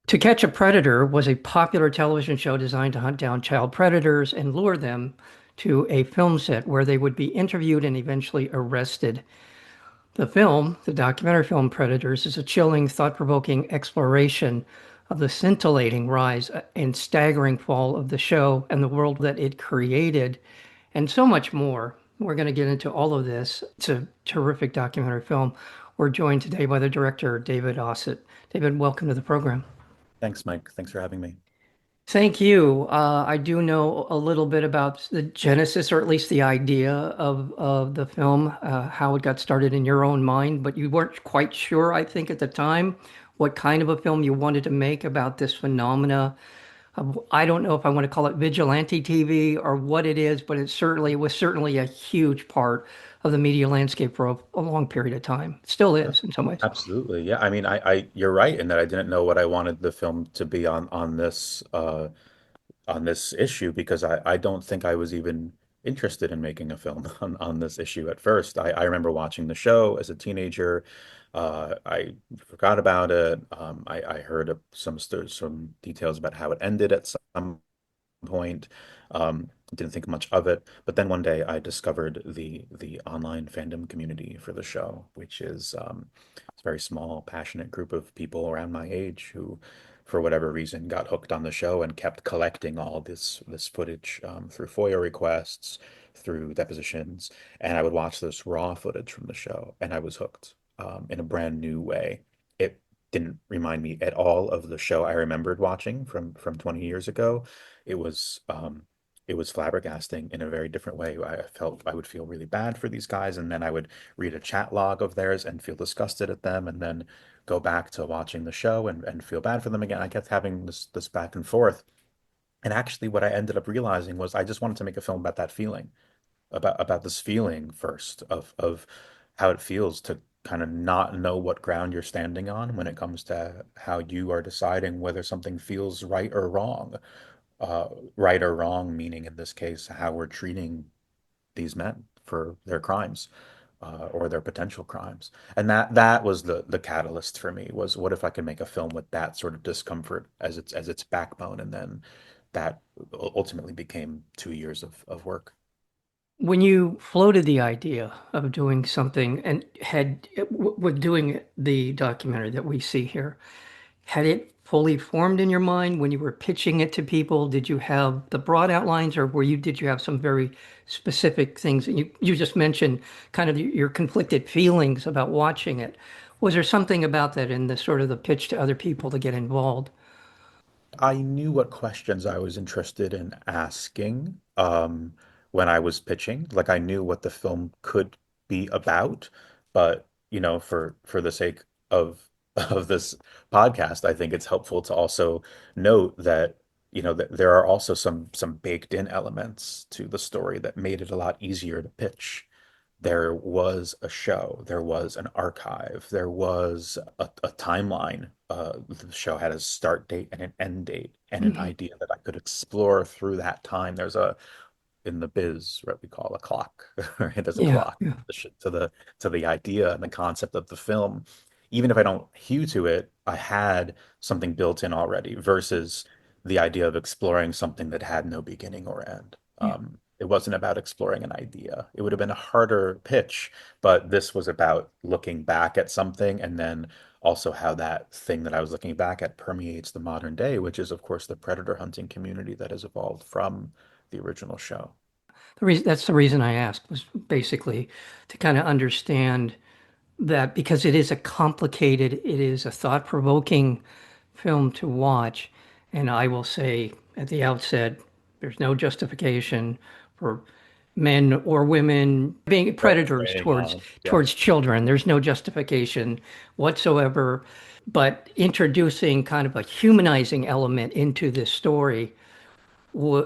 To Catch a Predator was a popular television show designed to hunt down child predators and lure them to a film set where they would be interviewed and eventually arrested. The film, the documentary film Predators, is a chilling, thought-provoking exploration of the scintillating rise and staggering fall of the show and the world that it created, and so much more. We're going to get into all of this. It's a terrific documentary film. We're joined today by the director, David Osit. David, welcome to the program. Thanks, Mike. Thanks for having me. Thank you. I do know a little bit about the genesis, or at least the idea of the film, how it got started in your own mind, but you weren't quite sure, I think, at the time, what kind of a film you wanted to make about this phenomena. I don't know if I want to call it vigilante TV or what it is, but it was certainly a huge part of the media landscape for a long period of time. It still is in some ways. Absolutely. Yeah. I mean, you're right in that I didn't know what I wanted the film to be on this issue because I don't think I was even interested in making a film on this issue at first. I remember watching the show as a teenager. I forgot about it. I heard some details about how it ended at some point. Didn't think much of it, but then one day I discovered the online fandom community for the show, which is it's a very small, passionate group of people around my age who, for whatever reason, got hooked on the show and kept collecting all this footage through FOIA requests, through depositions, and I would watch this raw footage from the show, and I was hooked in a brand new way. It didn't remind me at all of the show I remembered watching from 20 years ago. It was flabbergasting in a very different way. I felt I would feel really bad for these guys, and then I would read a chat log of theirs and feel disgusted at them, and then go back to watching the show and feel bad for them again. I kept having this back and forth. And actually, what I ended up realizing was I just wanted to make a film about that feeling, about this feeling first of how it feels to kind of not know what ground you're standing on when it comes to how you are deciding whether something feels right or wrong. Uh, right or wrong, meaning in this case, how we're treating these men for their crimes, or their potential crimes. And that was the catalyst for me was what if I could make a film with that sort of discomfort as its backbone, and then that ultimately became 2 years of work. When you floated the idea of doing something and with doing the documentary that we see here, had it fully formed in your mind when you were pitching it to people? Did you have the broad outlines, or did you have some very specific things? And you just mentioned kind of your conflicted feelings about watching it. Was there something about that in the sort of the pitch to other people to get involved? I knew what questions I was interested in asking when I was pitching. Like I knew what the film could be about, but for the sake of of this podcast, I think it's helpful to also note that that there are also some baked in elements to the story that made it a lot easier to pitch. There was a show, there was an archive, there was a timeline. The show had a start date and an end date and an Mhm. idea that I could explore through that time. There's in the biz, what we call a clock, right? There's a Yeah, clock yeah, to the idea and the concept of the film. Even if I don't hew to it, I had something built in already versus the idea of exploring something that had no beginning or end. yeah. It wasn't about exploring an idea. It would have been a harder pitch, but this was about looking back at something and then also how that thing that I was looking back at permeates the modern day, which is, of course, the predator hunting community that has evolved from the original show. That's the reason I asked, was basically to kind of understand that, because it is it is a thought-provoking film to watch. And I will say at the outset, there's no justification for men or women being predators Training yeah. towards children. There's no justification whatsoever. But introducing kind of a humanizing element into this story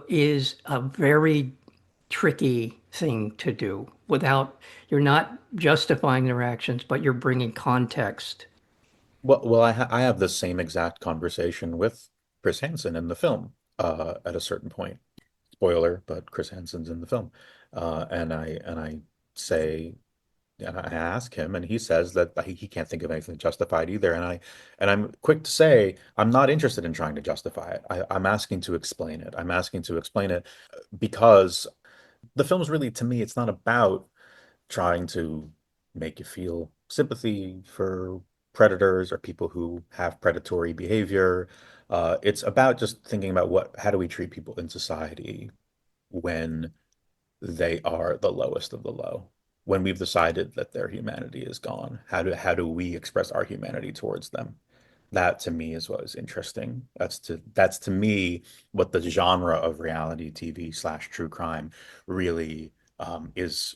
is a very tricky thing to do without, you're not justifying their actions, but you're bringing context. Well, I have the same exact conversation with Chris Hansen in the film at a certain point. Spoiler, but Chris Hansen's in the film, and I say and I ask him, and he says that he can't think of anything justified either. And I'm quick to say I'm not interested in trying to justify it. I'm asking to explain it. I'm asking to explain it because the film's really, to me, it's not about trying to make you feel sympathy for predators or people who have predatory behavior. It's about just thinking about how do we treat people in society when they are the lowest of the low, when we've decided that their humanity is gone. How do we express our humanity towards them? That to me is what is interesting. That's to me what the genre of reality TV slash true crime really is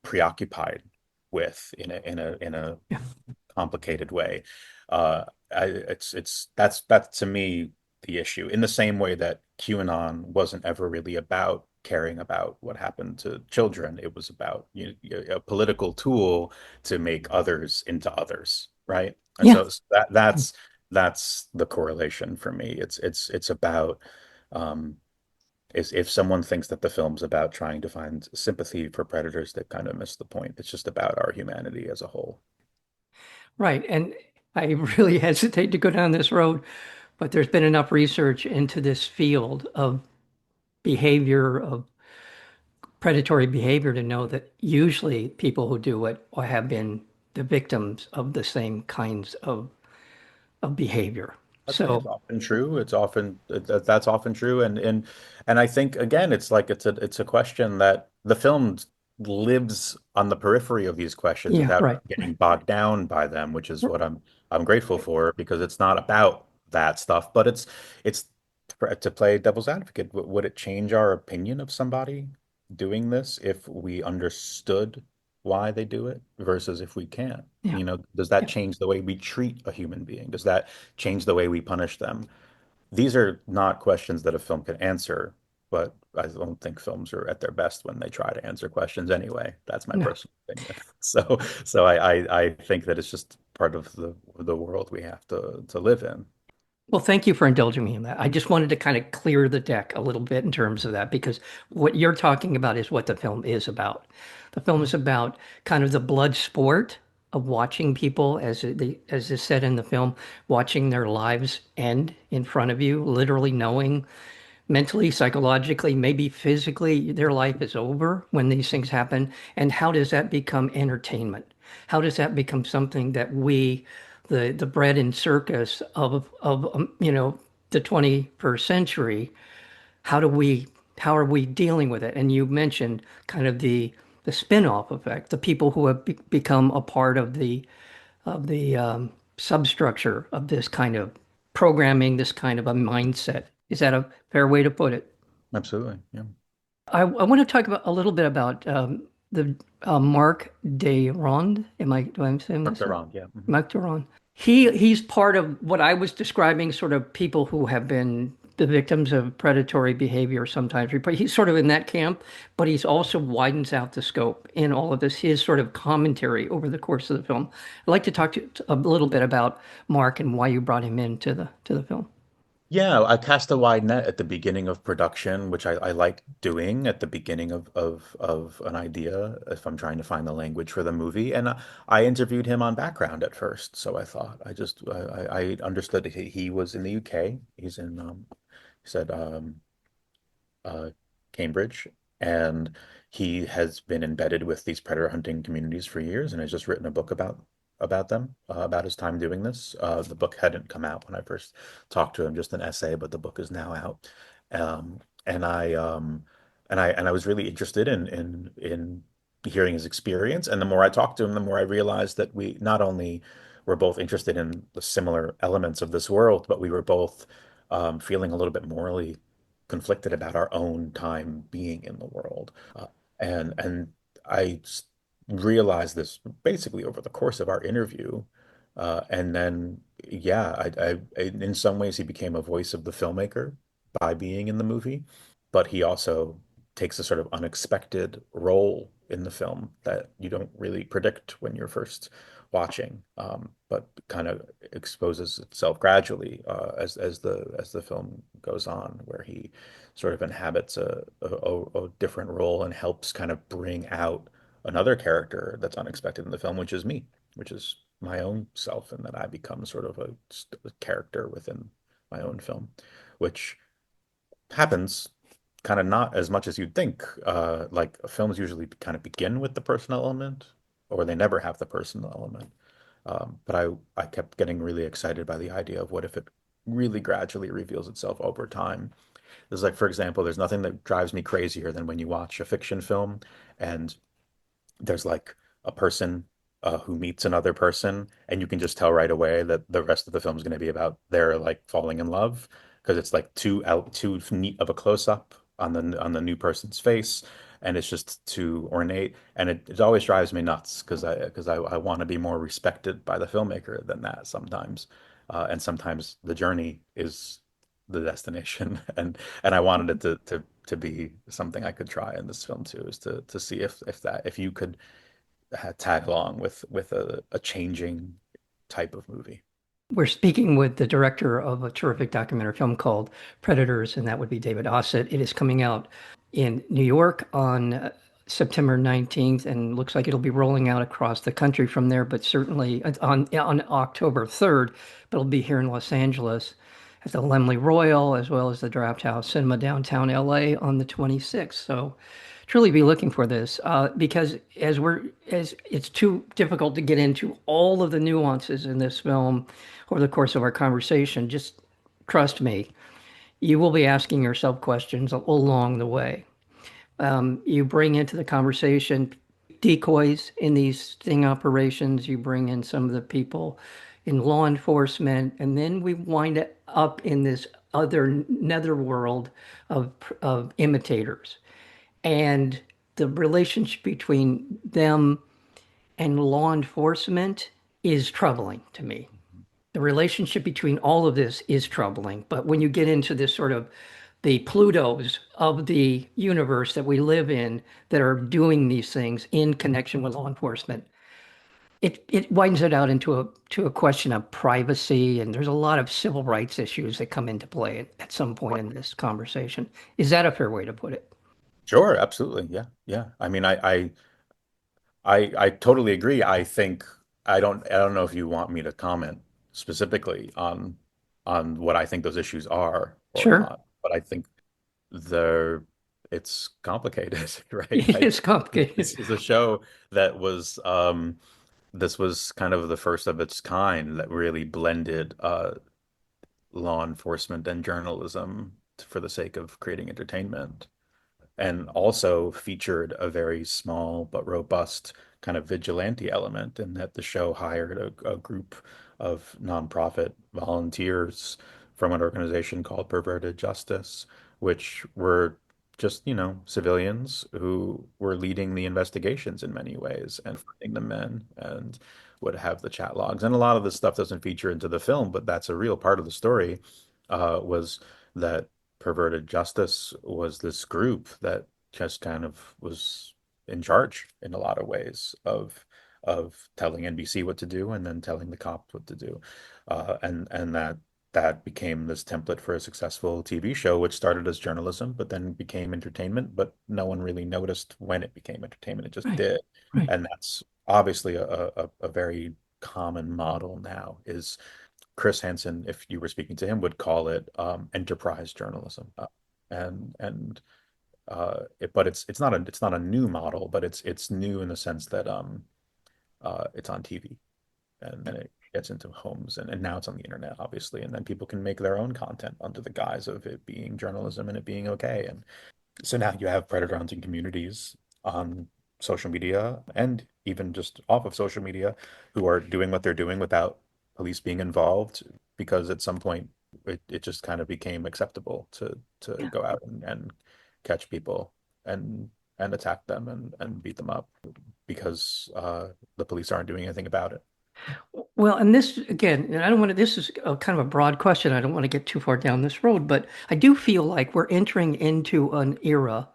preoccupied with in a Yeah. complicated way. That's to me the issue. In the same way that QAnon wasn't ever really about caring about what happened to children, it was about a political tool to make others into others, right? And Yeah. so that's the correlation for me. It's about is if someone thinks that the film's about trying to find sympathy for predators, they kind of miss the point. It's just about our humanity as a whole. Right. And I really hesitate to go down this road, but there's been enough research into this field of behavior, of predatory behavior to know that usually people who do it have been the victims of the same kinds of behavior. It's So, often true. That's often true, and I think again, it's a question that the film lives on the periphery of these questions yeah, without right. getting bogged down by them, which is what I'm grateful for because it's not about that stuff, but it's to play devil's advocate. Would it change our opinion of somebody doing this if we understood why they do it versus if we can't? Yeah, Does that yeah, change the way we treat a human being? Does that change the way we punish them? These are not questions that a film can answer, but I don't think films are at their best when they try to answer questions anyway. That's my no. personal opinion. So I think that it's just part of the world we have to live in. Well, thank you for indulging me in that. I just wanted to kind of clear the deck a little bit in terms of that because what you're talking about is what the film is about. The film is about kind of the blood sport of watching people, as is said in the film, watching their lives end in front of you, literally knowing mentally, psychologically, maybe physically, their life is over when these things happen. And how does that become entertainment? How does that become something that we, the bread and circus of the 21st century, how are we dealing with it? And you mentioned kind of the spin-off effect, the people who have become a part of the substructure of this kind of programming, this kind of a mindset. Is that a fair way to put it? Absolutely. Yeah. I want to talk about a little bit about the Mark Ronde. Do I say Correct this? or wrong. Yeah. Mark Ronde. He's part of what I was describing, sort of people who have been the victims of predatory behavior sometimes. He's sort of in that camp, but he's also widens out the scope in all of this. His sort of commentary over the course of the film. I'd like to talk to a little bit about Mark and why you brought him into the film. Yeah, I cast a wide net at the beginning of production, which I like doing at the beginning of an idea if I'm trying to find the language for the movie. And I interviewed him on background at first, so I thought I understood he was in the UK. He's in he said uh, Cambridge, and he has been embedded with these predator hunting communities for years, and has just written a book about them, about his time doing this. The book hadn't come out when I first talked to him, just an essay, but the book is now out. And I was really interested in hearing his experience. And the more I talked to him, the more I realized that we not only were both interested in the similar elements of this world, but we were both feeling a little bit morally conflicted about our own time being in the world. And I realized this basically over the course of our interview. And then, yeah, in some ways he became a voice of the filmmaker by being in the movie, but he also takes a sort of unexpected role in the film that you don't really predict when you're first watching, but kind of exposes itself gradually as the film goes on, where he sort of inhabits a different role and helps kind of bring out another character that's unexpected in the film, which is me, which is my own self, and that I become sort of a character within my own film, which happens kind of not as much as you'd think. Like films usually kind of begin with the personal element, or they never have the personal element. But I kept getting really excited by the idea of what if it really gradually reveals itself over time. There's like, for example, there's nothing that drives me crazier than when you watch a fiction film and there's like a person who meets another person, and you can just tell right away that the rest of the film is going to be about their like falling in love because it's like too neat of a close up on the new person's face, and it's just too ornate, and it always drives me nuts because I want to be more respected by the filmmaker than that sometimes, and sometimes the journey is the destination, and I wanted it to be something I could try in this film too, is to see if you could tag along with a changing type of movie. We're speaking with the director of a terrific documentary film called Predators, and that would be David Osit. It is coming out in New York on September 19th, and looks like it'll be rolling out across the country from there, but certainly on October 3rd, but it'll be here in Los Angeles at the Laemmle Royal, as well as the Draft House Cinema downtown LA on the 26th. So truly be looking for this because as it's too difficult to get into all of the nuances in this film over the course of our conversation. Just trust me, you will be asking yourself questions along the way. You bring into the conversation decoys in these sting operations. You bring in some of the people in law enforcement, and then we wind up in this other netherworld of imitators. And the relationship between them and law enforcement is troubling to me. The relationship between all of this is troubling. But when you get into this sort of the Plutos of the universe that we live in that are doing these things in connection with law enforcement, it widens it out into a question of privacy, and there's a lot of civil rights issues that come into play at some point in this conversation. Is that a fair way to put it? Sure, absolutely. Yeah. Yeah. I mean, I totally agree. I don't know if you want me to comment specifically on what I think those issues are or Sure. not, but I think they're it's complicated, right? It's complicated. This is a show that was this was kind of the first of its kind that really blended law enforcement and journalism for the sake of creating entertainment, and also featured a very small but robust kind of vigilante element in that the show hired a group of nonprofit volunteers from an organization called Perverted Justice, which were just, civilians who were leading the investigations in many ways and finding the men and would have the chat logs. And a lot of this stuff doesn't feature into the film, but that's a real part of the story, was that Perverted Justice was this group that just kind of was in charge in a lot of ways of telling NBC what to do and then telling the cops what to do, and that became this template for a successful TV show, which started as journalism, but then became entertainment. But no one really noticed when it became entertainment; it just Right, did, right. and that's obviously a very common model now. Is Chris Hansen, if you were speaking to him, would call it enterprise journalism, and but it's not a new model, but it's new in the sense that it's on TV and it gets into homes, and now it's on the internet, obviously, and then people can make their own content under the guise of it being journalism and it being okay. And so now you have predator hunting communities on social media and even just off of social media who are doing what they're doing without police being involved, because at some point it just kind of became acceptable to Yeah. go out and catch people and attack them and beat them up because the police aren't doing anything about it. Well, and this again, and I don't want to, this is a kind of a broad question. I don't want to get too far down this road, but I do feel like we're entering into an era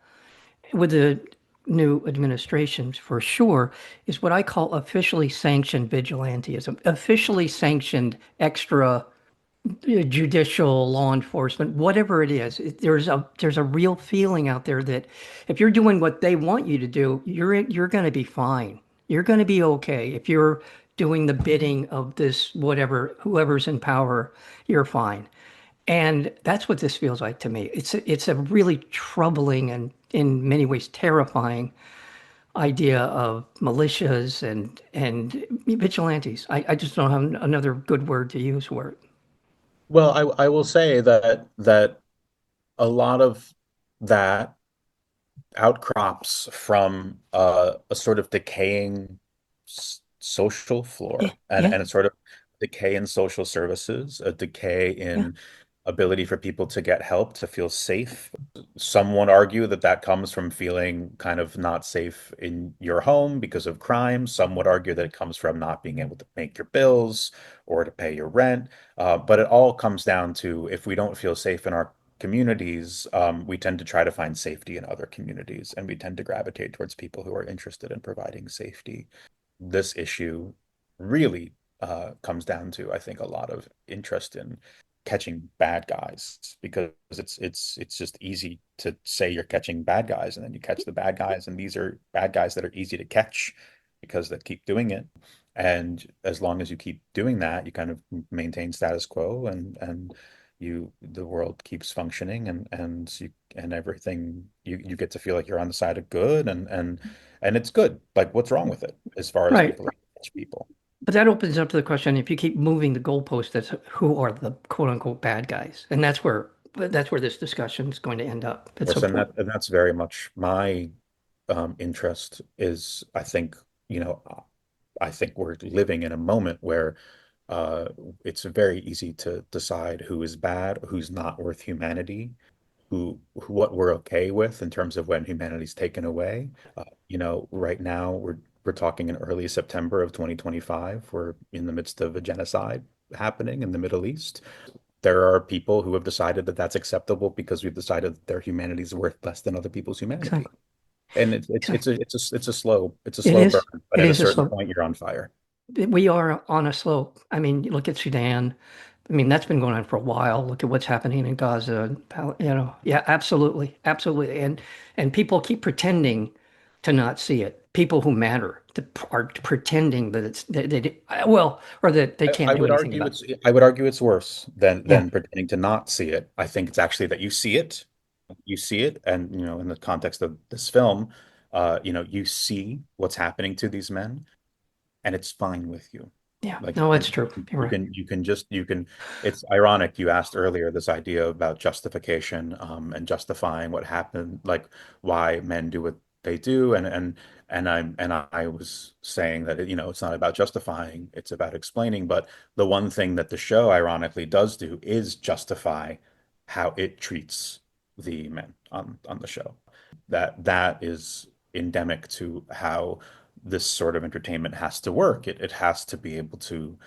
with the new administrations for sure, is what I call officially sanctioned vigilantism, officially sanctioned extra judicial, law enforcement, whatever it is, there's a real feeling out there that if you're doing what they want you to do, you're going to be fine. You're going to be okay. If you're doing the bidding of this whatever whoever's in power, you're fine. And that's what this feels like to me. It's a really troubling and in many ways terrifying idea of militias and vigilantes. I just don't have another good word to use for it. Well, I will say that a lot of that outcrops from a sort of decaying social Yeah, floor yeah, and a sort of decay in social services, a decay yeah, in ability for people to get help, to feel safe. Some would argue that that comes from feeling kind of not safe in your home because of crime. Some would argue that it comes from not being able to make your bills or to pay your rent. But it all comes down to if we don't feel safe in our communities, we tend to try to find safety in other communities, and we tend to gravitate towards people who are interested in providing safety. This issue really comes down to, I think, a lot of interest in catching bad guys because it's just easy to say you're catching bad guys, and then you catch the bad guys, and these are bad guys that are easy to catch because they keep doing it. And as long as you keep doing that, you kind of maintain status quo, and the world keeps functioning, and everything you get to feel like you're on the side of good, and it's good. Like, what's wrong with it as far as right. people catch people? But that opens up to the question, if you keep moving the goalpost, that's who are the quote unquote bad guys? And that's where this discussion is going to end up. Of That's course, a and that's very much my interest is I think, you know, I think we're living in a moment where uh, it's very easy to decide who is bad, who's not worth humanity, what we're okay with in terms of when humanity's taken away. Right now we're talking in early September of 2025. We're in the midst of a genocide happening in the Middle East. There are people who have decided that that's acceptable because we've decided that their humanity is worth less than other people's humanity. exactly, And exactly. it's a It slow burn, is. but It at a is a certain slope. point you're on fire. We are on a slope. I mean, you look at Sudan. I mean, that's been going on for a while. Look at what's happening in Gaza. Yeah, absolutely, absolutely. And people keep pretending to not see it. People who matter are pretending that well, or that they can't do anything about it. I would argue it's worse Yeah, than pretending to not see it. I think it's actually that you see it, and in the context of this film, you see what's happening to these men, and it's fine with you. yeah. Like No, that's true. You're right. you can. It's ironic. You asked earlier this idea about justification, and justifying what happened, like why men do what they do, and I was saying that it's not about justifying, it's about explaining. But the one thing that the show ironically does do is justify how it treats the men on the show. That is endemic to how this sort of entertainment has to work. It has to be able to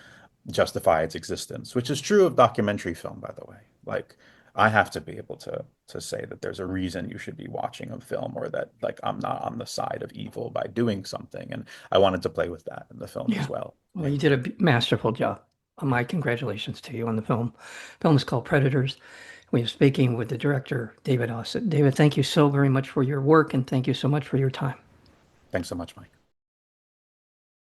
justify its existence, which is true of documentary film, by the way. Like, I have to be able to say that there's a reason you should be watching a film, or that, like, I'm not on the side of evil by doing something. And I wanted to play with that in the film Yeah. as well. Well, Yeah. you did a masterful job. My congratulations to you on the film. Film is called Predators. We are speaking with the director, David Osit. David, thank you so very much for your work and thank you so much for your time. Thanks so much, Mike.